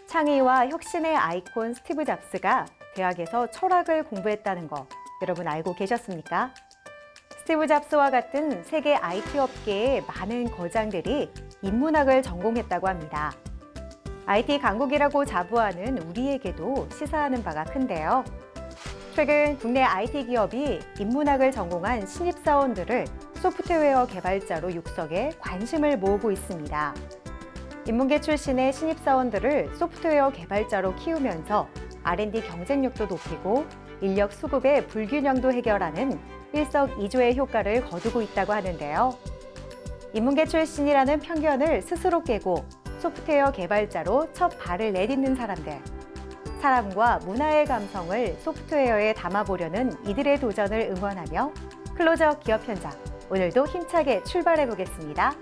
창의와 혁신의 아이콘 스티브 잡스가 대학에서 철학을 공부했다는 거 여러분 알고 계셨습니까? 스티브 잡스와 같은 세계 IT 업계의 많은 거장들이 인문학을 전공했다고 합니다. IT 강국이라고 자부하는 우리에게도 시사하는 바가 큰데요. 최근 국내 IT 기업이 인문학을 전공한 신입사원들을 소프트웨어 개발자로 육성해 관심을 모으고 있습니다. 인문계 출신의 신입사원들을 소프트웨어 개발자로 키우면서 R&D 경쟁력도 높이고 인력 수급의 불균형도 해결하는 일석이조의 효과를 거두고 있다고 하는데요. 인문계 출신이라는 편견을 스스로 깨고 소프트웨어 개발자로 첫 발을 내딛는 사람들. 사람과 문화의 감성을 소프트웨어에 담아보려는 이들의 도전을 응원하며 클로저 기업 현장, 오늘도 힘차게 출발해 보겠습니다.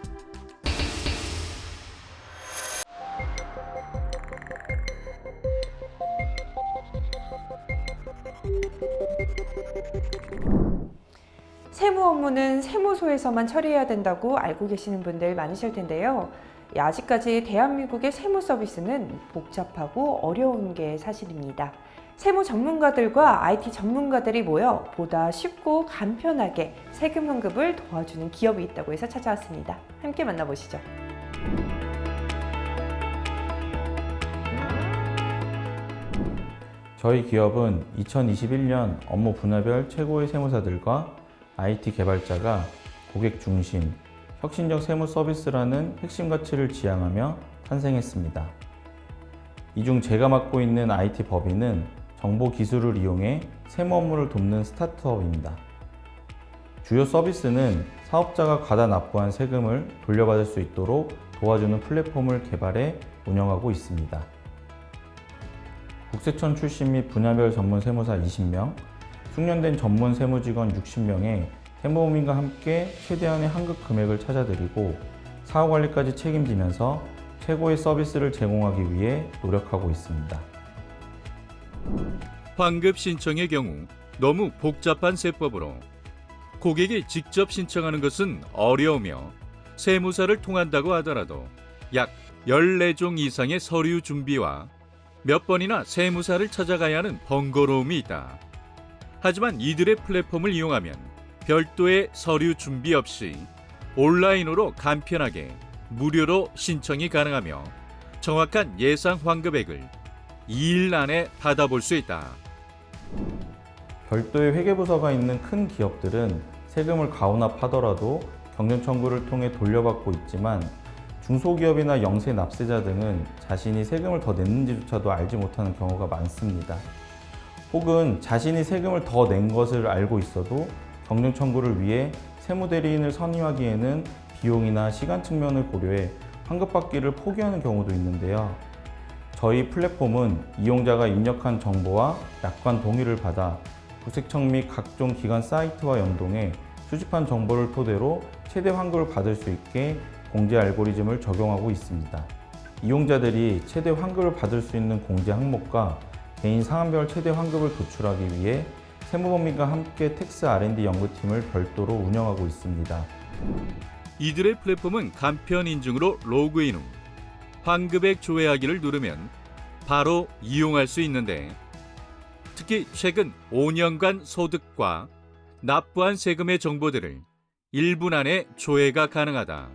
세무 업무는 세무소에서만 처리해야 된다고 알고 계시는 분들 많으실 텐데요. 아직까지 대한민국의 세무 서비스는 복잡하고 어려운 게 사실입니다. 세무 전문가들과 IT 전문가들이 모여 보다 쉽고 간편하게 세금 환급을 도와주는 기업이 있다고 해서 찾아왔습니다. 함께 만나보시죠. 저희 기업은 2021년 업무 분야별 최고의 세무사들과 IT 개발자가 고객 중심, 혁신적 세무 서비스라는 핵심 가치를 지향하며 탄생했습니다. 이 중 제가 맡고 있는 IT 법인은 정보 기술을 이용해 세무 업무를 돕는 스타트업입니다. 주요 서비스는 사업자가 과다 납부한 세금을 돌려받을 수 있도록 도와주는 플랫폼을 개발해 운영하고 있습니다. 국세청 출신 및 분야별 전문 세무사 20명, 숙련된 전문 세무직원 60명의 세무법인과 함께 최대한의 환급 금액을 찾아드리고 사후관리까지 책임지면서 최고의 서비스를 제공하기 위해 노력하고 있습니다. 환급 신청의 경우 너무 복잡한 세법으로 고객이 직접 신청하는 것은 어려우며 세무사를 통한다고 하더라도 약 14종 이상의 서류 준비와 몇 번이나 세무사를 찾아가야 하는 번거로움이 있다. 하지만 이들의 플랫폼을 이용하면 별도의 서류 준비 없이 온라인으로 간편하게 무료로 신청이 가능하며 정확한 예상 환급액을 2일 안에 받아볼 수 있다. 별도의 회계부서가 있는 큰 기업들은 세금을 가오납하더라도 경전 청구를 통해 돌려받고 있지만 중소기업이나 영세 납세자 등은 자신이 세금을 더 냈는지조차도 알지 못하는 경우가 많습니다. 혹은 자신이 세금을 더 낸 것을 알고 있어도 경정 청구를 위해 세무대리인을 선임하기에는 비용이나 시간 측면을 고려해 환급받기를 포기하는 경우도 있는데요. 저희 플랫폼은 이용자가 입력한 정보와 약관 동의를 받아 국세청 및 각종 기관 사이트와 연동해 수집한 정보를 토대로 최대 환급을 받을 수 있게 공제 알고리즘을 적용하고 있습니다. 이용자들이 최대 환급을 받을 수 있는 공제 항목과 개인 상한별 최대 환급을 도출하기 위해 세무법인과 함께 텍스 R&D 연구팀을 별도로 운영하고 있습니다. 이들의 플랫폼은 간편 인증으로 로그인 후 환급액 조회하기를 누르면 바로 이용할 수 있는데 특히 최근 5년간 소득과 납부한 세금의 정보들을 1분 안에 조회가 가능하다.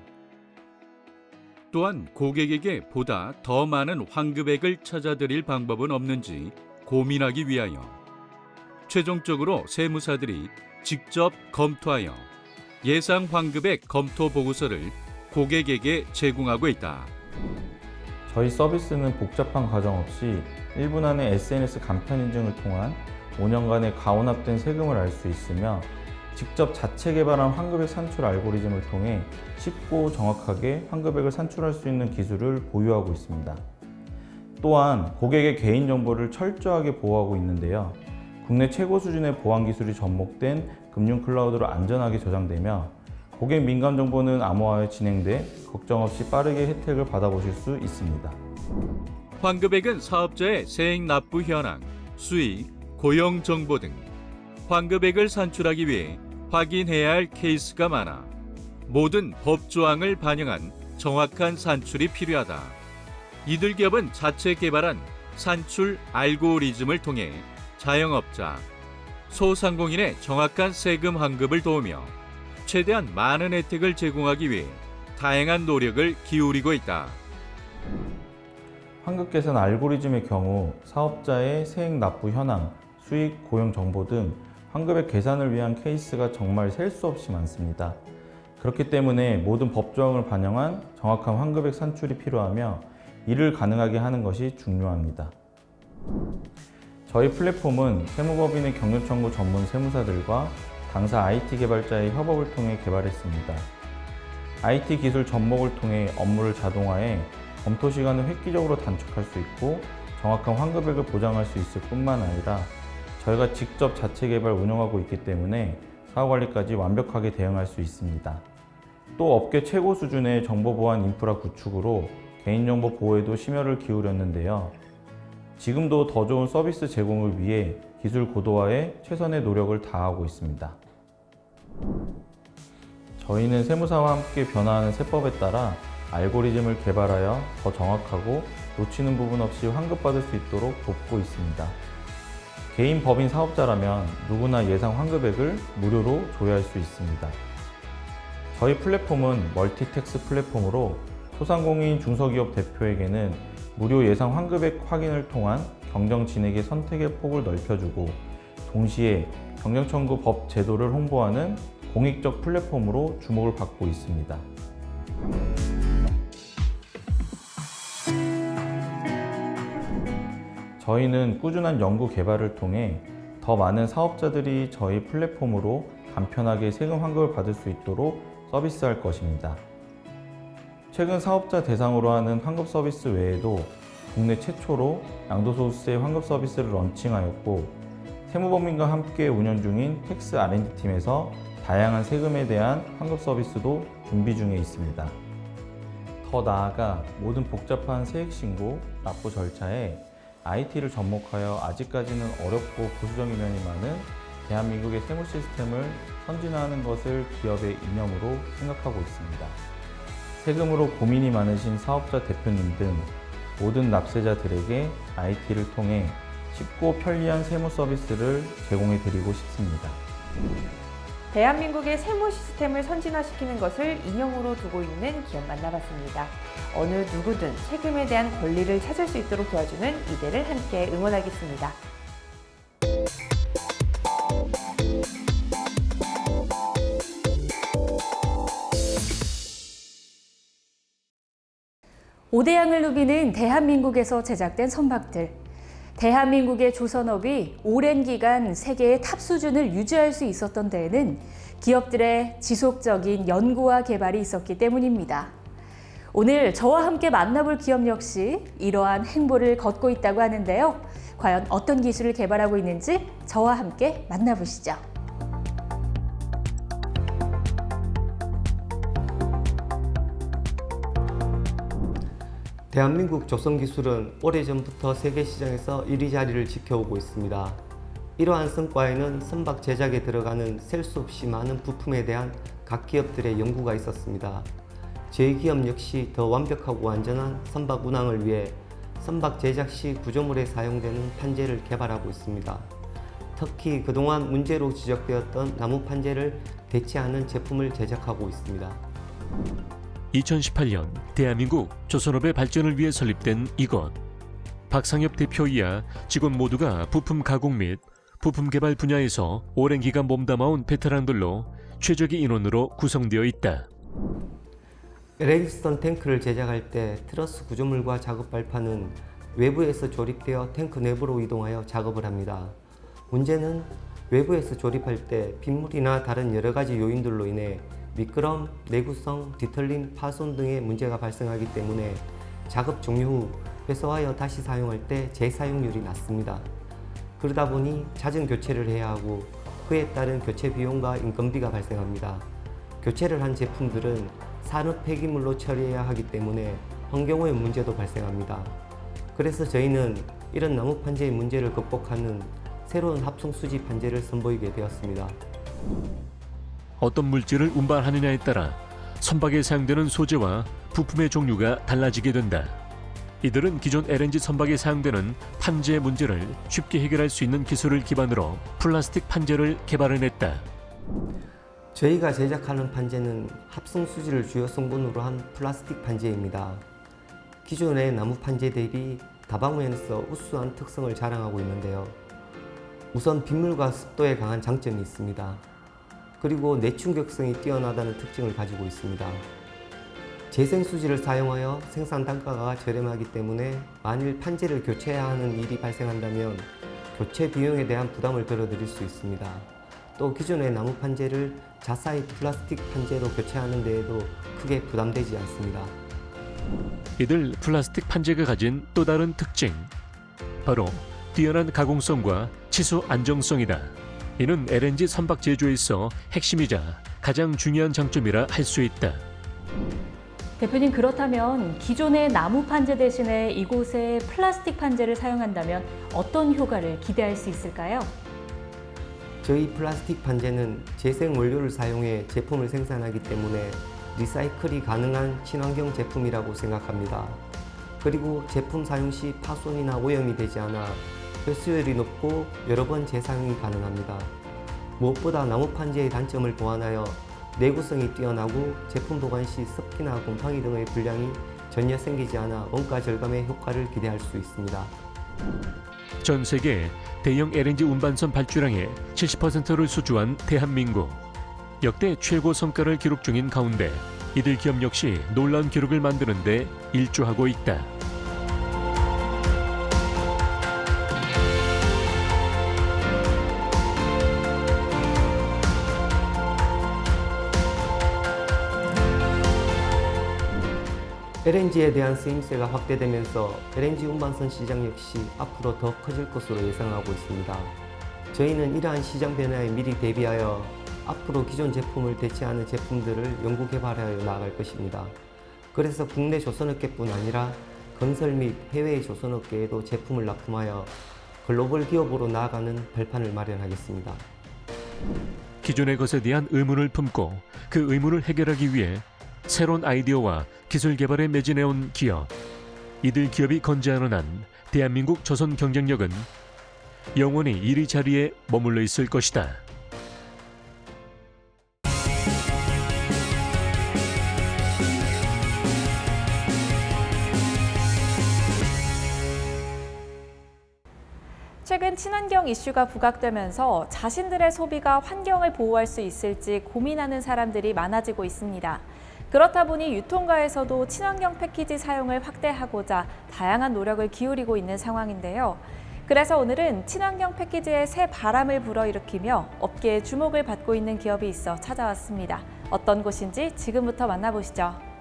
또한 고객에게 보다 더 많은 환급액을 찾아드릴 방법은 없는지 고민하기 위하여 최종적으로 세무사들이 직접 검토하여 예상 환급액 검토 보고서를 고객에게 제공하고 있다. 저희 서비스는 복잡한 과정 없이 1분 안에 SNS 간편 인증을 통한 5년간의 가오납된 세금을 알 수 있으며 직접 자체 개발한 환급액 산출 알고리즘을 통해 쉽고 정확하게 환급액을 산출할 수 있는 기술을 보유하고 있습니다. 또한 고객의 개인정보를 철저하게 보호하고 있는데요. 국내 최고 수준의 보안 기술이 접목된 금융 클라우드로 안전하게 저장되며 고객 민감 정보는 암호화에 진행돼 걱정 없이 빠르게 혜택을 받아보실 수 있습니다. 환급액은 사업자의 세액 납부 현황, 수익, 고용 정보 등 환급액을 산출하기 위해 확인해야 할 케이스가 많아 모든 법 조항을 반영한 정확한 산출이 필요하다. 이들 기업은 자체 개발한 산출 알고리즘을 통해 자영업자, 소상공인의 정확한 세금 환급을 도우며 최대한 많은 혜택을 제공하기 위해 다양한 노력을 기울이고 있다. 환급 계산 알고리즘의 경우 사업자의 세액 납부 현황, 수익, 고용 정보 등 환급의 계산을 위한 케이스가 정말 셀 수 없이 많습니다. 그렇기 때문에 모든 법조항을 반영한 정확한 환급액 산출이 필요하며 이를 가능하게 하는 것이 중요합니다. 저희 플랫폼은 세무법인의 경륜청구 전문 세무사들과 당사 IT 개발자의 협업을 통해 개발했습니다. IT 기술 접목을 통해 업무를 자동화해 검토 시간을 획기적으로 단축할 수 있고 정확한 환급액을 보장할 수 있을 뿐만 아니라 저희가 직접 자체 개발 운영하고 있기 때문에 사후 관리까지 완벽하게 대응할 수 있습니다. 또 업계 최고 수준의 정보 보안 인프라 구축으로 개인정보 보호에도 심혈을 기울였는데요. 지금도 더 좋은 서비스 제공을 위해 기술 고도화에 최선의 노력을 다하고 있습니다. 저희는 세무사와 함께 변화하는 세법에 따라 알고리즘을 개발하여 더 정확하고 놓치는 부분 없이 환급받을 수 있도록 돕고 있습니다. 개인 법인 사업자라면 누구나 예상 환급액을 무료로 조회할 수 있습니다. 저희 플랫폼은 멀티텍스 플랫폼으로 소상공인 중소기업 대표에게는 무료 예상 환급액 확인을 통한 경정 진액의 선택의 폭을 넓혀주고 동시에 경정청구 법 제도를 홍보하는 공익적 플랫폼으로 주목을 받고 있습니다. 저희는 꾸준한 연구 개발을 통해 더 많은 사업자들이 저희 플랫폼으로 간편하게 세금 환급을 받을 수 있도록 서비스할 것입니다. 최근 사업자 대상으로 하는 환급 서비스 외에도 국내 최초로 양도소득세 환급 서비스를 런칭하였고 세무법인과 함께 운영 중인 텍스 R&D 팀에서 다양한 세금에 대한 환급 서비스도 준비 중에 있습니다. 더 나아가 모든 복잡한 세액신고, 납부 절차에 IT를 접목하여 아직까지는 어렵고 보수적인 면이 많은 대한민국의 세무 시스템을 선진화하는 것을 기업의 이념으로 생각하고 있습니다. 세금으로 고민이 많으신 사업자 대표님 등 모든 납세자들에게 IT를 통해 쉽고 편리한 세무 서비스를 제공해 드리고 싶습니다. 대한민국의 세무 시스템을 선진화시키는 것을 이념으로 두고 있는 기업 만나봤습니다. 어느 누구든 세금에 대한 권리를 찾을 수 있도록 도와주는 이들을 함께 응원하겠습니다. 오대양을 누비는 대한민국에서 제작된 선박들. 대한민국의 조선업이 오랜 기간 세계의 탑 수준을 유지할 수 있었던 데에는 기업들의 지속적인 연구와 개발이 있었기 때문입니다. 오늘 저와 함께 만나볼 기업 역시 이러한 행보를 걷고 있다고 하는데요. 과연 어떤 기술을 개발하고 있는지 저와 함께 만나보시죠. 대한민국 조선기술은 오래전부터 세계시장에서 1위 자리를 지켜오고 있습니다. 이러한 성과에는 선박 제작에 들어가는 셀 수 없이 많은 부품에 대한 각 기업들의 연구가 있었습니다. 저희 기업 역시 더 완벽하고 안전한 선박 운항을 위해 선박 제작 시 구조물에 사용되는 판재를 개발하고 있습니다. 특히 그동안 문제로 지적되었던 나무 판재를 대체하는 제품을 제작하고 있습니다. 2018년 대한민국 조선업의 발전을 위해 설립된 이곳. 박상엽 대표이하 직원 모두가 부품 가공 및 부품 개발 분야에서 오랜 기간 몸담아온 베테랑들로 최적의 인원으로 구성되어 있다. 레이스턴 탱크를 제작할 때 트러스 구조물과 작업 발판은 외부에서 조립되어 탱크 내부로 이동하여 작업을 합니다. 문제는 외부에서 조립할 때 빗물이나 다른 여러 가지 요인들로 인해 미끄럼, 내구성, 뒤틀림, 파손 등의 문제가 발생하기 때문에 작업 종료 후 회수하여 다시 사용할 때 재사용률이 낮습니다. 그러다 보니 잦은 교체를 해야 하고 그에 따른 교체 비용과 인건비가 발생합니다. 교체를 한 제품들은 산업 폐기물로 처리해야 하기 때문에 환경오염 문제도 발생합니다. 그래서 저희는 이런 나무 판재의 문제를 극복하는 새로운 합성 수지 판재를 선보이게 되었습니다. 어떤 물질을 운반하느냐에 따라 선박에 사용되는 소재와 부품의 종류가 달라지게 된다. 이들은 기존 LNG 선박에 사용되는 판재 문제를 쉽게 해결할 수 있는 기술을 기반으로 플라스틱 판재를 개발해냈다. 저희가 제작하는 판재는 합성 수지를 주요 성분으로 한 플라스틱 판재입니다. 기존의 나무 판재 대비 다방면에서 우수한 특성을 자랑하고 있는데요. 우선 빗물과 습도에 강한 장점이 있습니다. 그리고 내충격성이 뛰어나다는 특징을 가지고 있습니다. 재생 수지를 사용하여 생산 단가가 저렴하기 때문에 만일 판재를 교체해야 하는 일이 발생한다면 교체 비용에 대한 부담을 덜어드릴 수 있습니다. 또 기존의 나무 판재를 자사의 플라스틱 판재로 교체하는 데에도 크게 부담되지 않습니다. 이들 플라스틱 판재가 가진 또 다른 특징, 바로 뛰어난 가공성과 치수 안정성이다. 이는 LNG 선박 제조에서 핵심이자 가장 중요한 장점이라 할 수 있다. 대표님, 그렇다면 기존의 나무 판재 대신에 이곳에 플라스틱 판재를 사용한다면 어떤 효과를 기대할 수 있을까요? 저희 플라스틱 판재는 재생 원료를 사용해 제품을 생산하기 때문에 리사이클이 가능한 친환경 제품이라고 생각합니다. 그리고 제품 사용 시 파손이나 오염이 되지 않아 흡수율이 높고 여러 번 재사용이 가능합니다. 무엇보다 나무 판재의 단점을 보완하여 내구성이 뛰어나고 제품 보관 시 습기나 곰팡이 등의 불량이 전혀 생기지 않아 원가 절감의 효과를 기대할 수 있습니다. 전 세계 대형 LNG 운반선 발주량의 70%를 수주한 대한민국. 역대 최고 성과를 기록 중인 가운데 이들 기업 역시 놀라운 기록을 만드는 데 일조하고 있다. LNG에 대한 쓰임새가 확대되면서 LNG 운반선 시장 역시 앞으로 더 커질 것으로 예상하고 있습니다. 저희는 이러한 시장 변화에 미리 대비하여 앞으로 기존 제품을 대체하는 제품들을 연구 개발하여 나아갈 것입니다. 그래서 국내 조선업계뿐 아니라 건설 및 해외의 조선업계에도 제품을 납품하여 글로벌 기업으로 나아가는 발판을 마련하겠습니다. 기존의 것에 대한 의문을 품고 그 의문을 해결하기 위해 새로운 아이디어와 기술 개발에 매진해온 기업. 이들 기업이 건재하는 한 대한민국 조선 경쟁력은 영원히 1위 자리에 머물러 있을 것이다. 최근 친환경 이슈가 부각되면서 자신들의 소비가 환경을 보호할 수 있을지 고민하는 사람들이 많아지고 있습니다. 그렇다 보니 유통가에서도 친환경 패키지 사용을 확대하고자 다양한 노력을 기울이고 있는 상황인데요. 그래서 오늘은 친환경 패키지에 새 바람을 불어일으키며 업계의 주목을 받고 있는 기업이 있어 찾아왔습니다. 어떤 곳인지 지금부터 만나보시죠.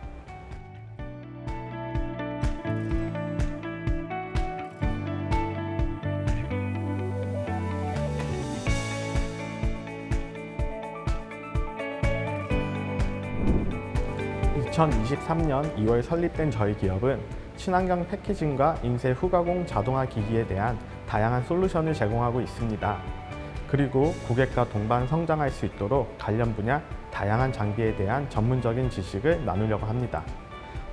(2023년 2월) 설립된 저희 기업은 친환경 패키징과 인쇄 후가공 자동화 기기에 대한 다양한 솔루션을 제공하고 있습니다. 그리고 고객과 동반 성장할 수 있도록 관련 분야 다양한 장비에 대한 전문적인 지식을 나누려고 합니다.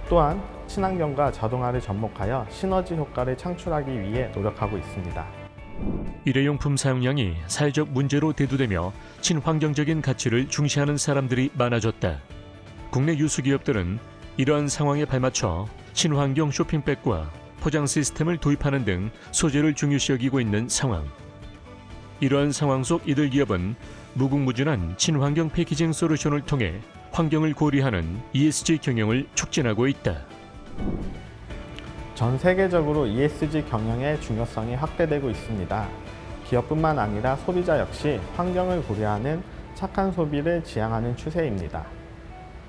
또한 친환경과 자동화를 접목하여 시너지 효과를 창출하기 위해 노력하고 있습니다. 일회용품 사용량이 사회적 문제로 대두되며 친환경적인 가치를 중시하는 사람들이 많아졌다. 국내 유수 기업들은 이러한 상황에 발맞춰 친환경 쇼핑백과 포장 시스템을 도입하는 등 소재를 중요시 여기고 있는 상황. 이러한 상황 속 이들 기업은 무궁무진한 친환경 패키징 솔루션을 통해 환경을 고려하는 ESG 경영을 촉진하고 있다. 전 세계적으로 ESG 경영의 중요성이 확대되고 있습니다. 기업뿐만 아니라 소비자 역시 환경을 고려하는 착한 소비를 지향하는 추세입니다.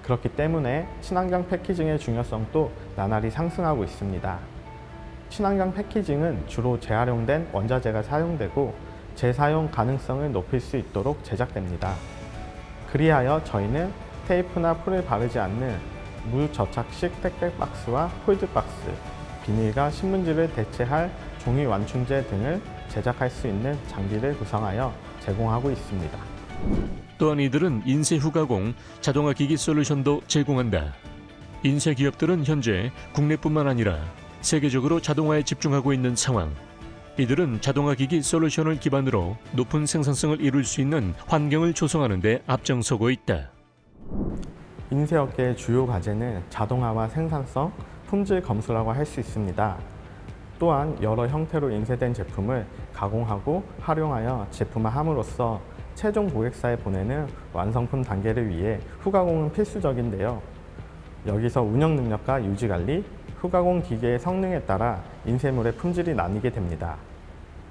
그렇기 때문에 친환경 패키징의 중요성도 나날이 상승하고 있습니다. 친환경 패키징은 주로 재활용된 원자재가 사용되고 재사용 가능성을 높일 수 있도록 제작됩니다. 그리하여 저희는 테이프나 풀을 바르지 않는 무접착식 택배 박스와 폴드박스, 비닐과 신문지를 대체할 종이 완충제 등을 제작할 수 있는 장비를 구성하여 제공하고 있습니다. 또한 이들은 인쇄 후가공, 자동화 기기 솔루션도 제공한다. 인쇄 기업들은 현재 국내뿐만 아니라 세계적으로 자동화에 집중하고 있는 상황. 이들은 자동화 기기 솔루션을 기반으로 높은 생산성을 이룰 수 있는 환경을 조성하는 데 앞장서고 있다. 인쇄업계의 주요 과제는 자동화와 생산성, 품질 검수라고 할 수 있습니다. 또한 여러 형태로 인쇄된 제품을 가공하고 활용하여 제품화함으로써 최종 고객사에 보내는 완성품 단계를 위해 후가공은 필수적인데요. 여기서 운영 능력과 유지 관리, 후가공 기계의 성능에 따라 인쇄물의 품질이 나뉘게 됩니다.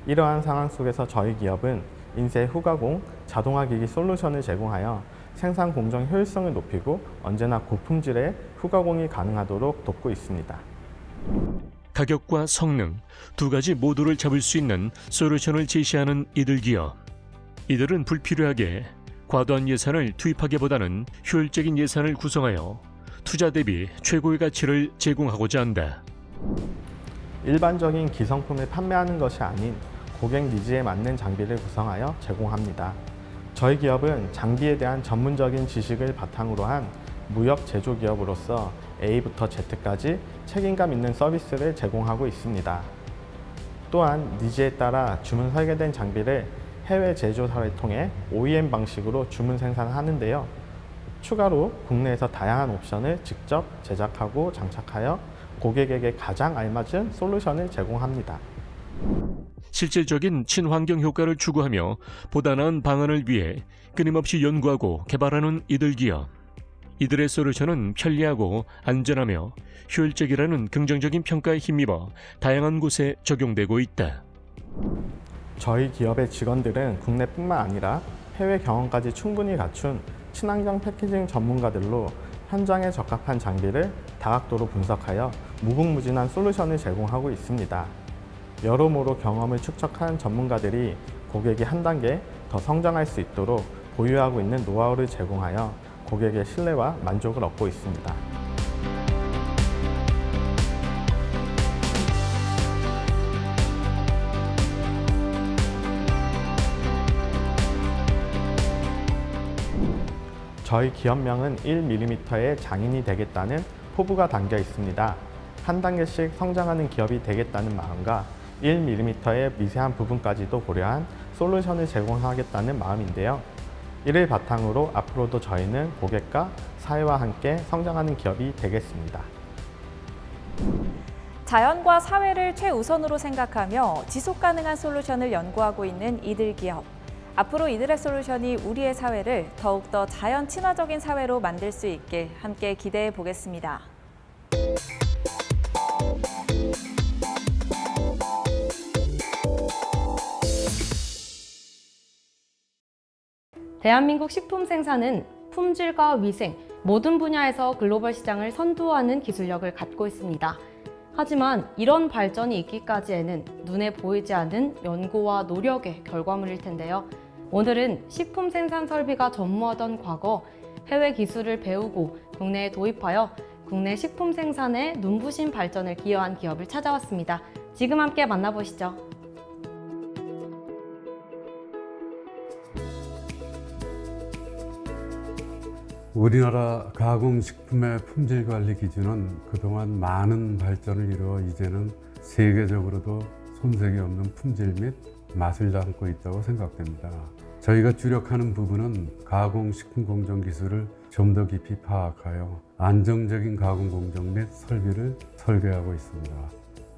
이러한 상황 속에서 저희 기업은 인쇄 후가공, 자동화 기기 솔루션을 제공하여 생산 공정 효율성을 높이고 언제나 고품질의 후가공이 가능하도록 돕고 있습니다. 가격과 성능 두 가지 모두를 잡을 수 있는 솔루션을 제시하는 이들 기업. 이들은 불필요하게 과도한 예산을 투입하기보다는 효율적인 예산을 구성하여 투자 대비 최고의 가치를 제공하고자 한다. 일반적인 기성품을 판매하는 것이 아닌 고객 니즈에 맞는 장비를 구성하여 제공합니다. 저희 기업은 장비에 대한 전문적인 지식을 바탕으로 한 무역 제조 기업으로서 A부터 Z까지 책임감 있는 서비스를 제공하고 있습니다. 또한 니즈에 따라 주문 설계된 장비를 해외 제조사를 통해 OEM 방식으로 주문 생산하는데요. 추가로 국내에서 다양한 옵션을 직접 제작하고 장착하여 고객에게 가장 알맞은 솔루션을 제공합니다. 실질적인 친환경 효과를 추구하며 보다 나은 방안을 위해 끊임없이 연구하고 개발하는 이들 기업. 이들의 솔루션은 편리하고 안전하며 효율적이라는 긍정적인 평가에 힘입어 다양한 곳에 적용되고 있다. 저희 기업의 직원들은 국내뿐만 아니라 해외 경험까지 충분히 갖춘 친환경 패키징 전문가들로 현장에 적합한 장비를 다각도로 분석하여 무궁무진한 솔루션을 제공하고 있습니다. 여러모로 경험을 축적한 전문가들이 고객이 한 단계 더 성장할 수 있도록 보유하고 있는 노하우를 제공하여 고객의 신뢰와 만족을 얻고 있습니다. 저희 기업명은 1mm의 장인이 되겠다는 포부가 담겨 있습니다. 한 단계씩 성장하는 기업이 되겠다는 마음과 1mm의 미세한 부분까지도 고려한 솔루션을 제공하겠다는 마음인데요. 이를 바탕으로 앞으로도 저희는 고객과 사회와 함께 성장하는 기업이 되겠습니다. 자연과 사회를 최우선으로 생각하며 지속 가능한 솔루션을 연구하고 있는 이들 기업. 앞으로 이들의 솔루션이 우리의 사회를 더욱더 자연 친화적인 사회로 만들 수 있게 함께 기대해 보겠습니다. 대한민국 식품 생산은 품질과 위생, 모든 분야에서 글로벌 시장을 선도하는 기술력을 갖고 있습니다. 하지만 이런 발전이 있기까지에는 눈에 보이지 않는 연구와 노력의 결과물일 텐데요. 오늘은 식품 생산 설비가 전무하던 과거 해외 기술을 배우고 국내에 도입하여 국내 식품 생산의 눈부신 발전을 기여한 기업을 찾아왔습니다. 지금 함께 만나보시죠. 우리나라 가공식품의 품질관리 기준은 그동안 많은 발전을 이루어 이제는 세계적으로도 손색이 없는 품질 및 맛을 담고 있다고 생각됩니다. 저희가 주력하는 부분은 가공식품 공정 기술을 좀 더 깊이 파악하여 안정적인 가공 공정 및 설비를 설계하고 있습니다.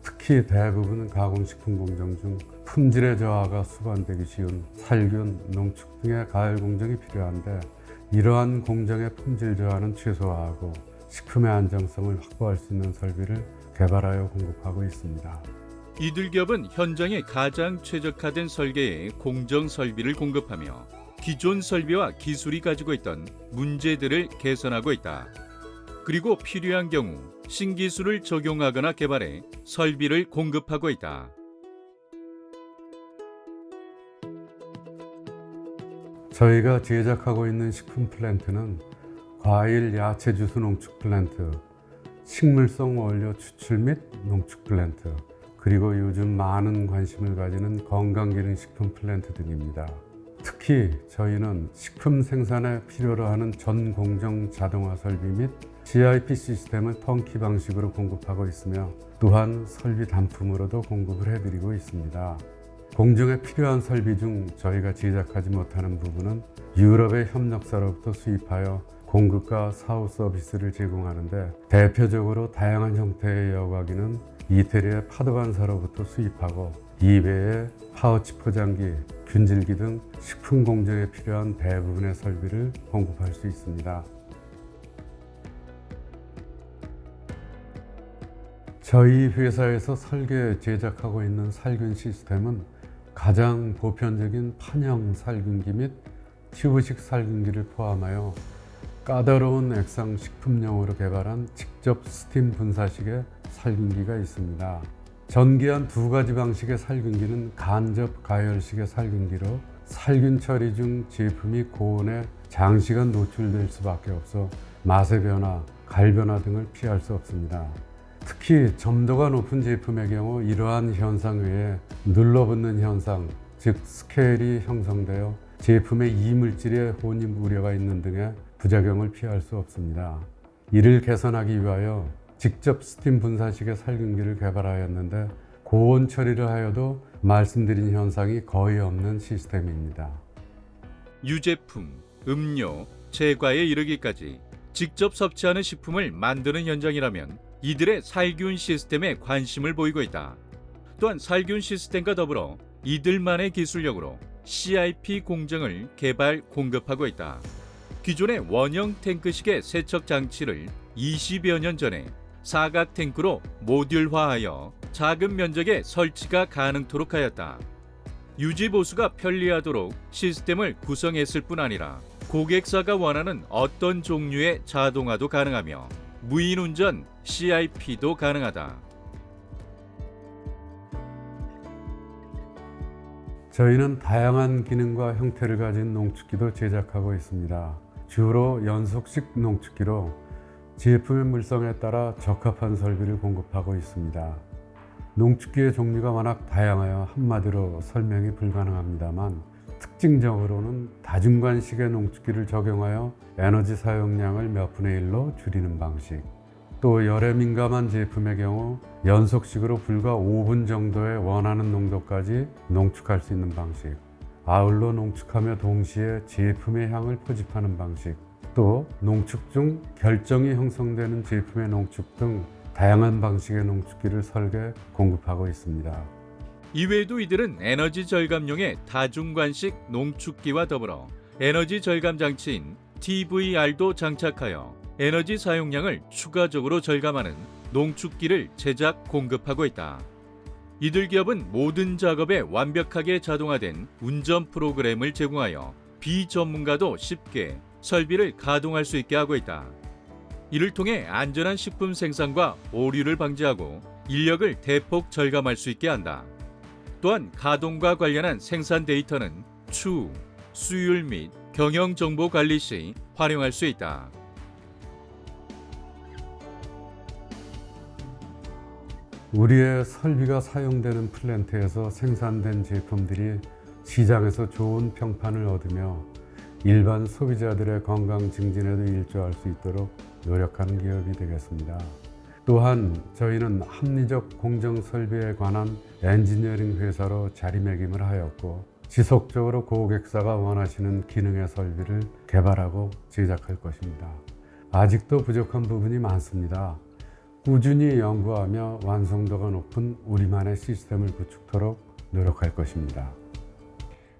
특히 대부분 가공식품 공정 중 품질의 저하가 수반되기 쉬운 살균, 농축 등의 가열 공정이 필요한데 이러한 공정의 품질 저하는 최소화하고 식품의 안정성을 확보할 수 있는 설비를 개발하여 공급하고 있습니다. 이들 기업은 현장에 가장 최적화된 설계의 공정 설비를 공급하며 기존 설비와 기술이 가지고 있던 문제들을 개선하고 있다. 그리고 필요한 경우 신기술을 적용하거나 개발해 설비를 공급하고 있다. 저희가 제작하고 있는 식품 플랜트는 과일, 야채 주스 농축 플랜트, 식물성 원료 추출 및 농축 플랜트, 그리고 요즘 많은 관심을 가지는 건강기능식품 플랜트 등입니다. 특히 저희는 식품 생산에 필요로 하는 전공정 자동화 설비 및 GIP 시스템을 턴키 방식으로 공급하고 있으며 또한 설비 단품으로도 공급을 해드리고 있습니다. 공정에 필요한 설비 중 저희가 제작하지 못하는 부분은 유럽의 협력사로부터 수입하여 공급과 사후 서비스를 제공하는데 대표적으로 다양한 형태의 여과기는 이태리의 파도반사로부터 수입하고 이외에 파우치 포장기, 균질기 등 식품 공정에 필요한 대부분의 설비를 공급할 수 있습니다. 저희 회사에서 설계 제작하고 있는 살균 시스템은 가장 보편적인 판형 살균기 및 튜브식 살균기를 포함하여 까다로운 액상 식품용으로 개발한 직접 스팀 분사식의 살균기가 있습니다. 전기한 두 가지 방식의 살균기는 간접 가열식의 살균기로 살균 처리 중 제품이 고온에 장시간 노출될 수밖에 없어 맛의 변화, 갈 변화 등을 피할 수 없습니다. 특히 점도가 높은 제품의 경우 이러한 현상 외에 눌러붙는 현상, 즉 스케일이 형성되어 제품의 이물질의 혼입 우려가 있는 등의 부작용을 피할 수 없습니다. 이를 개선하기 위하여 직접 스팀 분사식의 살균기를 개발하였는데 고온 처리를 하여도 말씀드린 현상이 거의 없는 시스템입니다. 유제품, 음료, 제과에 이르기까지 직접 섭취하는 식품을 만드는 현장이라면 이들의 살균 시스템에 관심을 보이고 있다. 또한 살균 시스템과 더불어 이들만의 기술력으로 CIP 공정을 개발, 공급하고 있다. 기존의 원형 탱크식의 세척 장치를 20여 년 전에 사각 탱크로 모듈화하여 작은 면적에 설치가 가능토록 하였다. 유지 보수가 편리하도록 시스템을 구성했을 뿐 아니라 고객사가 원하는 어떤 종류의 자동화도 가능하며 무인 운전 CIP도 가능하다. 저희는 다양한 기능과 형태를 가진 농축기도 제작하고 있습니다. 주로 연속식 농축기로 제품의 물성에 따라 적합한 설비를 공급하고 있습니다. 농축기의 종류가 워낙 다양하여 한마디로 설명이 불가능합니다만 특징적으로는 다중관식의 농축기를 적용하여 에너지 사용량을 몇 분의 1로 줄이는 방식, 또 열에 민감한 제품의 경우 연속식으로 불과 5분 정도의 원하는 농도까지 농축할 수 있는 방식, 아울러 농축하며 동시에 제품의 향을 포집하는 방식, 또 농축 중 결정이 형성되는 제품의 농축 등 다양한 방식의 농축기를 설계, 공급하고 있습니다. 이외에도 이들은 에너지 절감용의 다중관식 농축기와 더불어 에너지 절감 장치인 TVR도 장착하여 에너지 사용량을 추가적으로 절감하는 농축기를 제작, 공급하고 있다. 이들 기업은 모든 작업에 완벽하게 자동화된 운전 프로그램을 제공하여 비전문가도 쉽게 설비를 가동할 수 있게 하고 있다. 이를 통해 안전한 식품 생산과 오류를 방지하고 인력을 대폭 절감할 수 있게 한다. 또한 가동과 관련한 생산 데이터는 추후, 수율 및 경영 정보 관리 시 활용할 수 있다. 우리의 설비가 사용되는 플랜트에서 생산된 제품들이 시장에서 좋은 평판을 얻으며 일반 소비자들의 건강 증진에도 일조할 수 있도록 노력하는 기업이 되겠습니다. 또한 저희는 합리적 공정 설비에 관한 엔지니어링 회사로 자리매김을 하였고 지속적으로 고객사가 원하시는 기능의 설비를 개발하고 제작할 것입니다. 아직도 부족한 부분이 많습니다. 꾸준히 연구하며 완성도가 높은 우리만의 시스템을 구축토록 노력할 것입니다.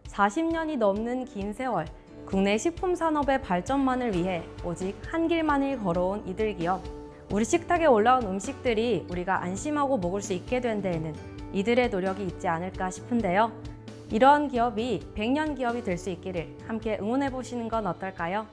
40년이 넘는 긴 세월, 국내 식품 산업의 발전만을 위해 오직 한 길만을 걸어온 이들 기업. 우리 식탁에 올라온 음식들이 우리가 안심하고 먹을 수 있게 된 데에는 이들의 노력이 있지 않을까 싶은데요. 이러한 기업이 100년 기업이 될 수 있기를 함께 응원해 보시는 건 어떨까요?